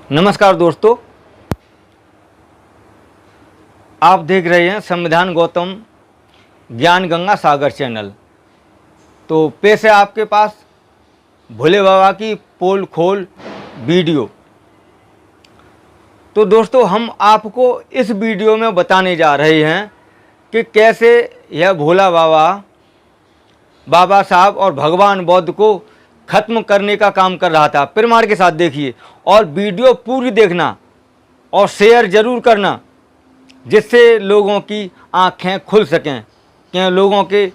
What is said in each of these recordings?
नमस्कार दोस्तों, आप देख रहे हैं संविधान गौतम ज्ञान गंगा सागर चैनल। तो पेश है आपके पास भोले बाबा की पोल खोल वीडियो। तो दोस्तों, हम आपको इस वीडियो में बताने जा रहे हैं कि कैसे यह भोला बाबा बाबा साहब और भगवान बुद्ध को ख़त्म करने का काम कर रहा था। प्रमाण के साथ देखिए और वीडियो पूरी देखना और शेयर ज़रूर करना, जिससे लोगों की आँखें खुल सकें। कि लोगों के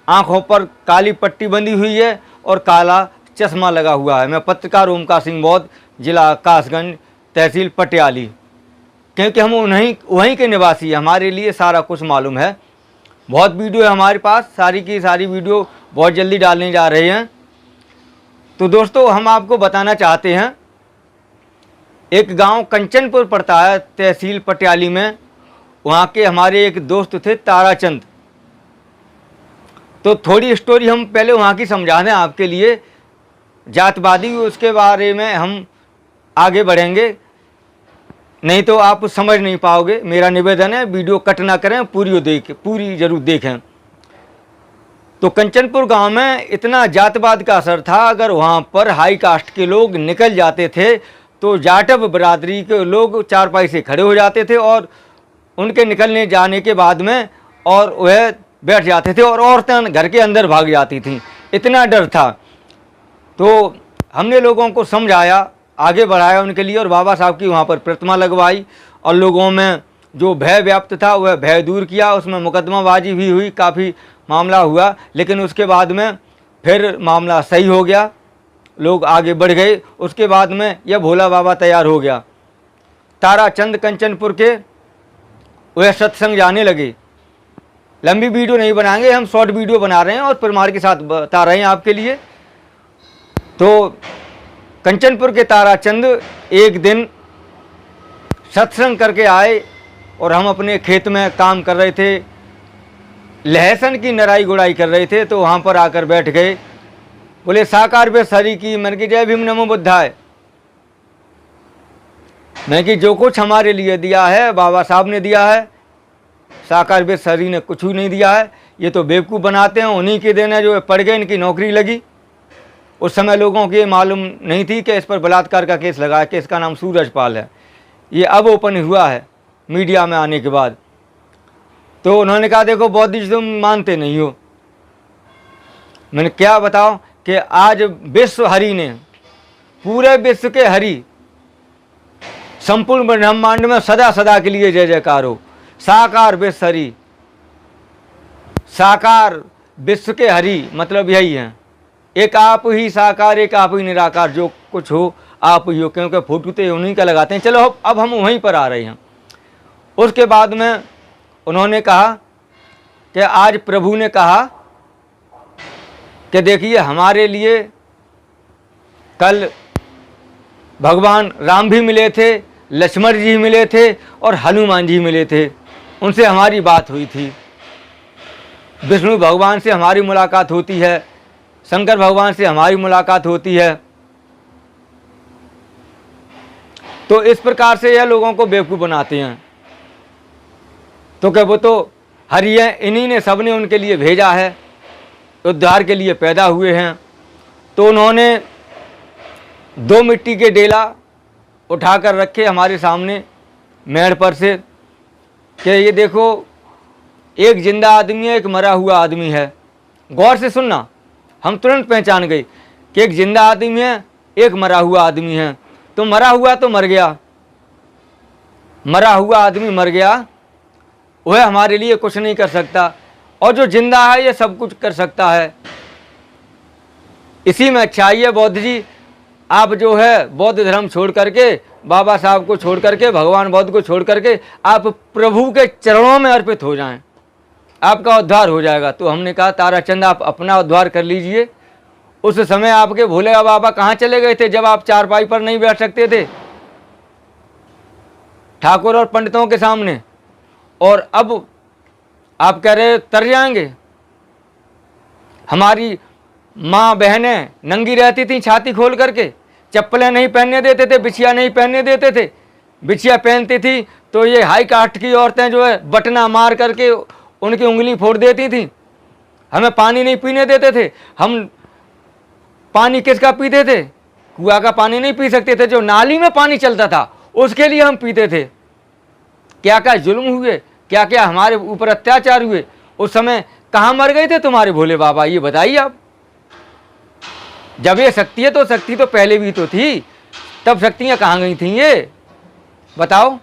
आँखों पर काली पट्टी बंधी हुई है और काला चश्मा लगा हुआ है। मैं पत्रकार ओमकार सिंह बौद्ध, जिला कासगंज, तहसील पटियाली। क्योंकि हम वहीं के निवासी हैं, हमारे लिए सारा कुछ मालूम है। बहुत वीडियो है हमारे पास, सारी की सारी वीडियो बहुत जल्दी डालने जा रहे हैं। तो दोस्तों, हम आपको बताना चाहते हैं, एक गांव कंचनपुर पड़ता है तहसील पटियाली में। वहाँ के हमारे एक दोस्त थे ताराचंद। तो थोड़ी स्टोरी हम पहले वहाँ की समझा दें आपके लिए, जातवादी, उसके बारे में हम आगे बढ़ेंगे, नहीं तो आप समझ नहीं पाओगे। मेरा निवेदन है, वीडियो कट ना करें, पूरी जरूर देखें। तो कंचनपुर गांव में इतना जातवाद का असर था, अगर वहाँ पर हाई कास्ट के लोग निकल जाते थे तो जाटव बरादरी के लोग चारपाई से खड़े हो जाते थे और उनके निकलने जाने के बाद में और वह बैठ जाते थे और औरतें घर के अंदर भाग जाती थीं। इतना डर था। तो हमने लोगों को समझाया, आगे बढ़ाया उनके लिए, और बाबा साहब की वहाँ पर प्रतिमा लगवाई और लोगों में जो भय व्याप्त था वह भय दूर किया। उसमें मुकदमाबाजी भी हुई, काफ़ी मामला हुआ, लेकिन उसके बाद में फिर मामला सही हो गया, लोग आगे बढ़ गए। उसके बाद में यह भोला बाबा तैयार हो गया। ताराचंद कंचनपुर के वह सत्संग जाने लगे। लंबी वीडियो नहीं बनाएंगे, हम शॉर्ट वीडियो बना रहे हैं और प्रमाण के साथ बता रहे हैं आपके लिए। तो कंचनपुर के ताराचंद एक दिन सत्संग करके आए और हम अपने खेत में काम कर रहे थे, लहसुन की नराई गुड़ाई कर रहे थे। तो वहाँ पर आकर बैठ गए, बोले साकार बे सरी की, मन की जय भीम नमो बुद्धाय। मैं कि जो कुछ हमारे लिए दिया है बाबा साहब ने दिया है, साकार बे सरी ने कुछ भी नहीं दिया है। ये तो बेवकूफ़ बनाते हैं, उन्हीं के देन है जो पढ़ गए, इनकी नौकरी लगी। उस समय लोगों को ये मालूम नहीं थी कि इस पर बलात्कार का केस लगा है, कि इसका नाम सूरजपाल है। ये अब ओपन हुआ है मीडिया में आने के बाद। तो उन्होंने कहा, देखो बौद्धिस्ट तुम मानते नहीं हो। मैंने क्या बताओ कि आज विश्व हरि ने, पूरे विश्व के हरि, संपूर्ण ब्रह्मांड में सदा सदा के लिए जय जयकार हो। साकार विश्व हरि, साकार विश्व के हरि मतलब यही है, एक आप ही साकार, एक आप ही निराकार, जो कुछ हो आप ही हो। क्योंकि फोटो तो उन्हीं का लगाते हैं। चलो अब हम वहीं पर आ रहे हैं। उसके बाद में उन्होंने कहा कि आज प्रभु ने कहा कि देखिए, हमारे लिए कल भगवान राम भी मिले थे, लक्ष्मण जी मिले थे और हनुमान जी मिले थे। उनसे हमारी बात हुई थी। विष्णु भगवान से हमारी मुलाकात होती है, शंकर भगवान से हमारी मुलाकात होती है। तो इस प्रकार से यह लोगों को बेवकूफ़ बनाते हैं। तो क्या वो तो हरि है, इन्हीं ने, सबने उनके लिए भेजा है, उद्धार के लिए पैदा हुए हैं। तो उन्होंने 2 मिट्टी के डेला उठाकर रखे हमारे सामने मेड़ पर से कि ये देखो, एक जिंदा आदमी है, एक मरा हुआ आदमी है। गौर से सुनना, हम तुरंत पहचान गए कि एक जिंदा आदमी है, एक मरा हुआ आदमी है। तो मरा हुआ तो मर गया, मरा हुआ आदमी मर गया, वह हमारे लिए कुछ नहीं कर सकता, और जो जिंदा है ये सब कुछ कर सकता है। इसी में अच्छाई है। बौद्ध जी, आप जो है बौद्ध धर्म छोड़ करके, बाबा साहब को छोड़ करके, भगवान बुद्ध को छोड़ करके आप प्रभु के चरणों में अर्पित हो जाएं, आपका उद्धार हो जाएगा। तो हमने कहा, ताराचंद आप अपना उद्धार कर लीजिए। उस समय आपके भोले बाबा कहाँ चले गए थे, जब आप चारपाई पर नहीं बैठ सकते थे ठाकुर और पंडितों के सामने, और अब आप कह रहे तर जाएंगे। हमारी माँ बहनें नंगी रहती थी छाती खोल करके, चप्पलें नहीं पहनने देते थे, बिछिया नहीं पहनने देते थे। बिछिया पहनती थी तो ये हाई कास्ट की औरतें जो है बटना मार करके उनकी उंगली फोड़ देती थी। हमें पानी नहीं पीने देते थे। हम पानी किसका पीते थे? कुआं का पानी नहीं पी सकते थे, जो नाली में पानी चलता था उसके लिए हम पीते थे। क्या क्या जुल्म हुए, क्या क्या हमारे ऊपर अत्याचार हुए। उस समय कहाँ मर गए थे तुम्हारे भोले बाबा, ये बताइए आप। जब ये शक्ति है तो शक्ति तो पहले भी तो थी, तब शक्तियाँ कहाँ गई थी ये बताओ।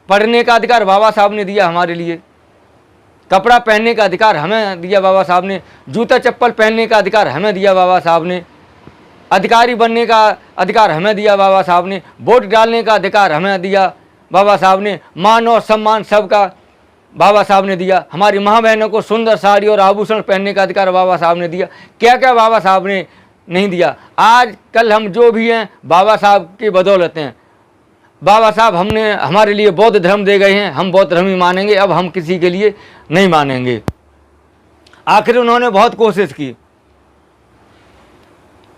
पढ़ने का अधिकार बाबा साहब ने दिया हमारे लिए, कपड़ा पहनने का अधिकार हमें दिया बाबा साहब ने, जूता चप्पल पहनने का अधिकार हमें दिया बाबा साहब ने, अधिकारी बनने का अधिकार हमें दिया बाबा साहब ने, वोट डालने का अधिकार हमें दिया बाबा साहब ने, मान और सम्मान सबका बाबा साहब ने दिया। हमारी माँ बहनों को सुंदर साड़ी और आभूषण पहनने का अधिकार बाबा साहब ने दिया। क्या क्या बाबा साहब ने नहीं दिया। आज कल हम जो भी हैं बाबा साहब की बदौलत हैं। बाबा साहब हमने हमारे लिए बौद्ध धर्म दे गए हैं, हम बौद्ध धर्म ही मानेंगे, अब हम किसी के लिए नहीं मानेंगे। आखिर उन्होंने बहुत कोशिश की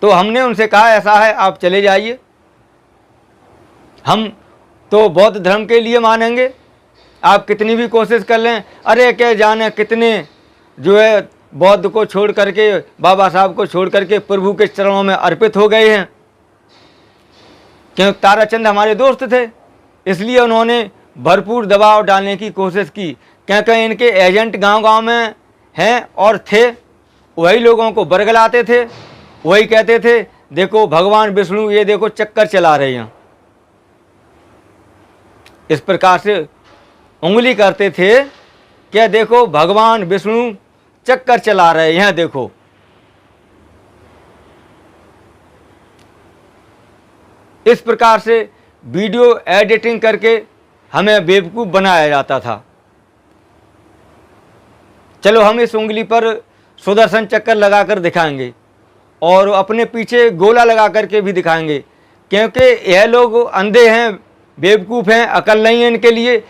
तो हमने उनसे कहा ऐसा है आप चले जाइए, हम तो बौद्ध धर्म के लिए मानेंगे, आप कितनी भी कोशिश कर लें। अरे क्या जाने कितने जो है बौद्ध को छोड़ करके, बाबा साहब को छोड़ करके प्रभु के चरणों में अर्पित हो गए हैं। क्योंकि ताराचंद हमारे दोस्त थे, इसलिए उन्होंने भरपूर दबाव डालने की कोशिश की। क्योंकि इनके एजेंट गांव-गांव में हैं और थे, वही लोगों को बरगलाते थे, वही कहते थे देखो भगवान विष्णु ये देखो चक्कर चला रहे हैं। इस प्रकार से उंगली करते थे क्या देखो भगवान विष्णु चक्कर चला रहे हैं। देखो इस प्रकार से वीडियो एडिटिंग करके हमें बेवकूफ़ बनाया जाता था। चलो हम इस उंगली पर सुदर्शन चक्कर लगाकर दिखाएंगे और अपने पीछे गोला लगा करके भी दिखाएंगे, क्योंकि यह लोग अंधे हैं, बेवकूफ़ हैं, अकल नहीं है इनके लिए।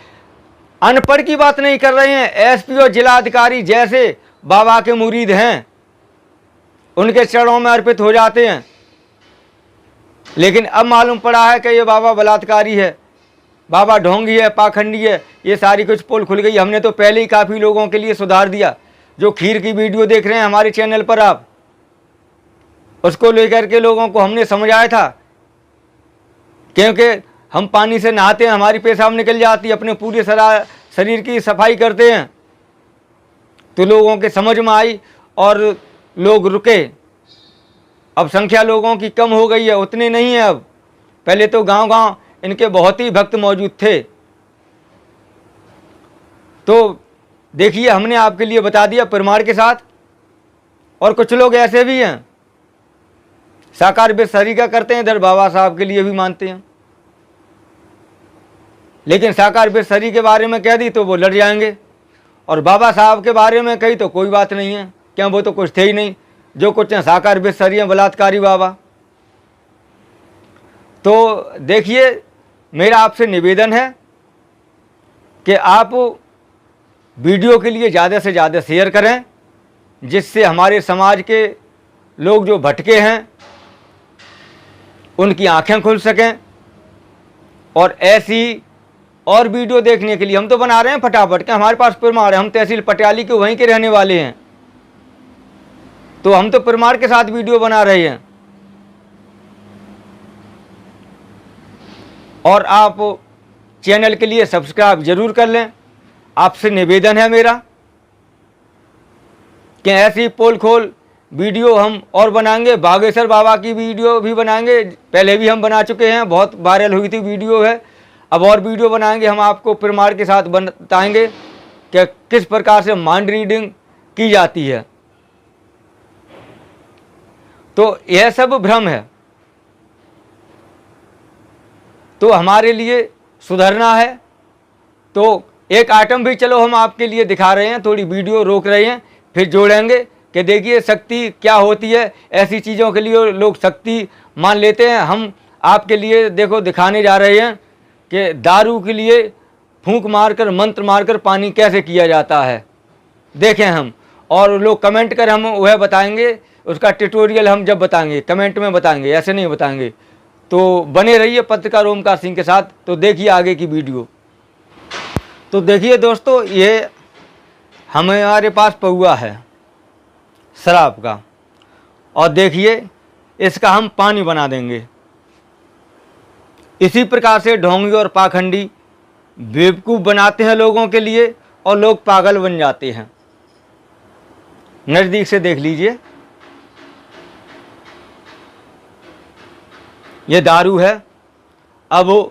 अनपढ़ की बात नहीं कर रहे हैं, एसपी और जिला अधिकारी जैसे बाबा के मुरीद हैं, उनके चरणों में अर्पित हो जाते हैं। लेकिन अब मालूम पड़ा है कि ये बाबा बलात्कारी है, बाबा ढोंगी है, पाखंडी है, ये सारी कुछ पोल खुल गई। हमने तो पहले ही काफ़ी लोगों के लिए सुधार दिया। जो खीर की वीडियो देख रहे हैं हमारे चैनल पर आप, उसको लेकर के लोगों को हमने समझाया था, क्योंकि हम पानी से नहाते हैं, हमारी पेशाब निकल जाती है, अपने पूरे शरीर की सफाई करते हैं, तो लोगों के समझ में आई और लोग रुके। अब संख्या लोगों की कम हो गई है, उतनी नहीं है अब। पहले तो गांव-गांव इनके बहुत ही भक्त मौजूद थे। तो देखिए हमने आपके लिए बता दिया प्रमाण के साथ। और कुछ लोग ऐसे भी हैं साकार बिस्सरी का करते हैं, इधर बाबा साहब के लिए भी मानते हैं, लेकिन साकार बिस्सरी के बारे में कह दी तो वो लड़ जाएंगे, और बाबा साहब के बारे में कही तो कोई बात नहीं है, क्या वो तो कुछ थे ही नहीं। जो कुछ हैं साकार बिस्सरी हैं, बलात्कारी बाबा। तो देखिए मेरा आपसे निवेदन है कि आप वीडियो के लिए ज़्यादा से ज़्यादा शेयर करें, जिससे हमारे समाज के लोग जो भटके हैं उनकी आंखें खुल सकें। और ऐसी और वीडियो देखने के लिए हम तो बना रहे हैं फटाफट के, हमारे पास प्रमाण है, हम तहसील पटियाली के वहीं के रहने वाले हैं, तो हम तो प्रमाण के साथ वीडियो बना रहे हैं। और आप चैनल के लिए सब्सक्राइब जरूर कर लें। आपसे निवेदन है मेरा कि ऐसी पोल खोल वीडियो हम और बनाएंगे। बागेश्वर बाबा की वीडियो भी बनाएंगे, पहले भी हम बना चुके हैं, बहुत वायरल हुई थी वीडियो है। अब और वीडियो बनाएंगे, हम आपको प्रमाण के साथ बताएंगे कि किस प्रकार से माइंड रीडिंग की जाती है। तो यह सब भ्रम है, तो हमारे लिए सुधरना है। तो एक आइटम भी चलो हम आपके लिए दिखा रहे हैं, थोड़ी वीडियो रोक रहे हैं, फिर जोड़ेंगे कि देखिए शक्ति क्या होती है। ऐसी चीज़ों के लिए लोग शक्ति मान लेते हैं। हम आपके लिए देखो दिखाने जा रहे हैं कि दारू के लिए फूंक मारकर मंत्र मारकर पानी कैसे किया जाता है, देखें हम। और लोग कमेंट कर हम वह बताएंगे उसका ट्यूटोरियल हम जब बताएंगे कमेंट में बताएंगे, ऐसे नहीं बताएंगे। तो बने रहिए पत्रकार ओमकार सिंह के साथ। तो देखिए आगे की वीडियो। तो देखिए दोस्तों, ये हमारे पास पौआ है शराब का, और देखिए इसका हम पानी बना देंगे। इसी प्रकार से ढोंगी और पाखंडी बेवकूफ़ बनाते हैं लोगों के लिए, और लोग पागल बन जाते हैं। नज़दीक से देख लीजिए, ये दारू है। अब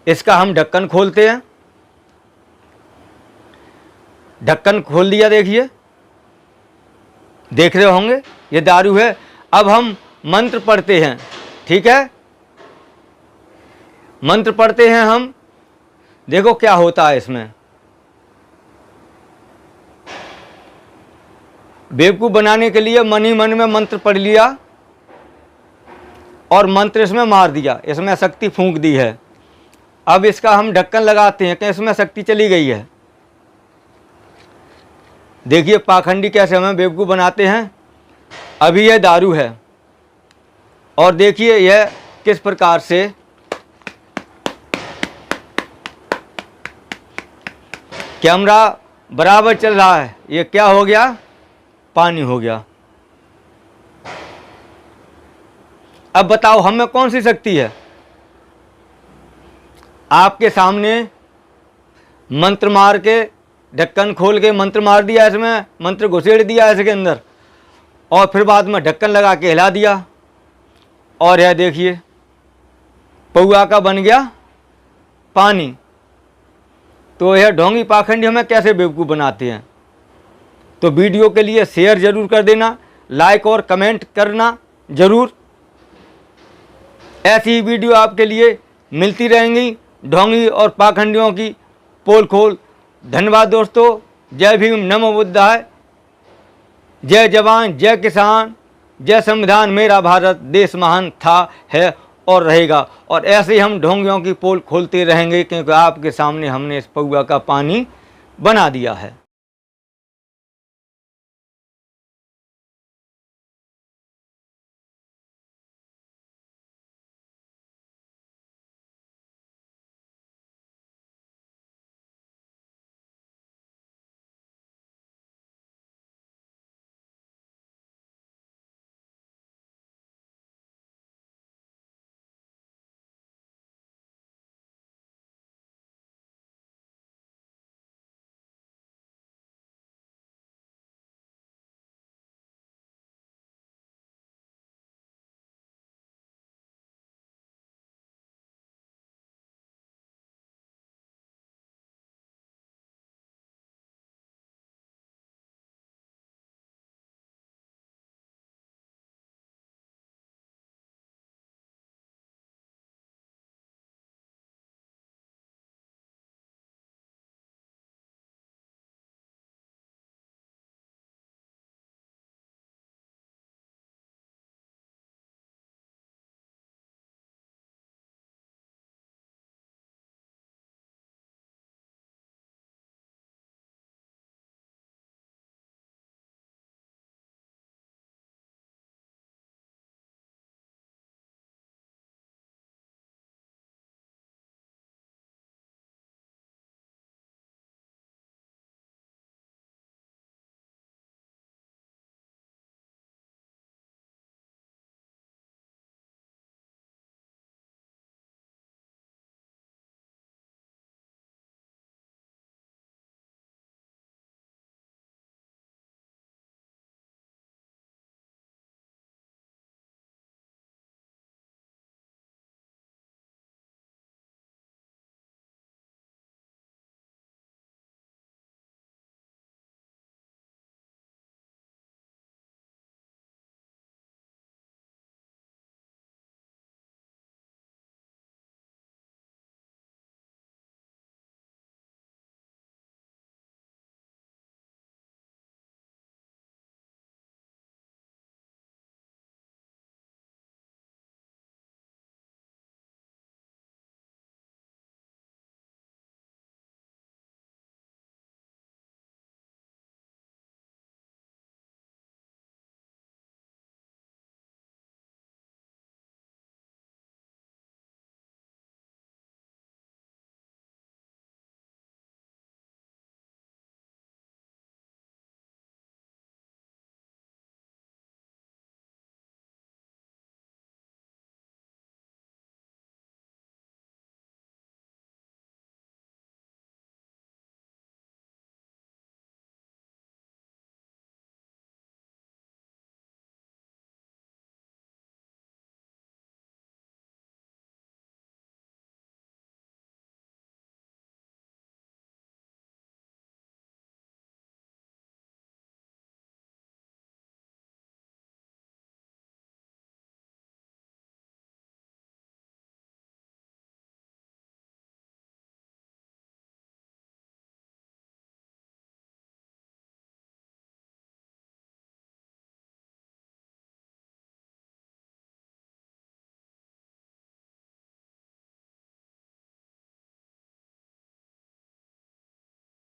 इसका हम ढक्कन खोलते हैं। ढक्कन खोल दिया, देखिए, देख रहे होंगे ये दारू है। अब हम मंत्र पढ़ते हैं, ठीक है, मंत्र पढ़ते हैं हम। देखो क्या होता है इसमें। बेवकूफ़ बनाने के लिए मन ही मन में मंत्र पढ़ लिया और मंत्र इसमें मार दिया, इसमें शक्ति फूंक दी है। अब इसका हम ढक्कन लगाते हैं कि इसमें शक्ति चली गई है। देखिए पाखंडी कैसे हमें बेवकूफ़ बनाते हैं। अभी यह दारू है, और देखिए यह किस प्रकार से कैमरा बराबर चल रहा है। ये क्या हो गया, पानी हो गया। अब बताओ हमें कौन सी शक्ति है। आपके सामने मंत्र मार के, ढक्कन खोल के मंत्र मार दिया, इसमें मंत्र घुसेड़ दिया इसके अंदर, और फिर बाद में ढक्कन लगा के हिला दिया, और यह देखिए पौआ का बन गया पानी। तो यह ढोंगी पाखंडी हमें कैसे बेवकूफ़ बनाते हैं। तो वीडियो के लिए शेयर ज़रूर कर देना, लाइक और कमेंट करना ज़रूर। ऐसी वीडियो आपके लिए मिलती रहेंगी ढोंगी और पाखंडियों की पोल खोल। धन्यवाद दोस्तों। जय भीम, नमो बुद्धाय, जय जवान, जय किसान, जय संविधान। मेरा भारत देश महान था, है और रहेगा। और ऐसे ही हम ढोंगियों की पोल खोलते रहेंगे, क्योंकि आपके सामने हमने इस पौआ का पानी बना दिया है।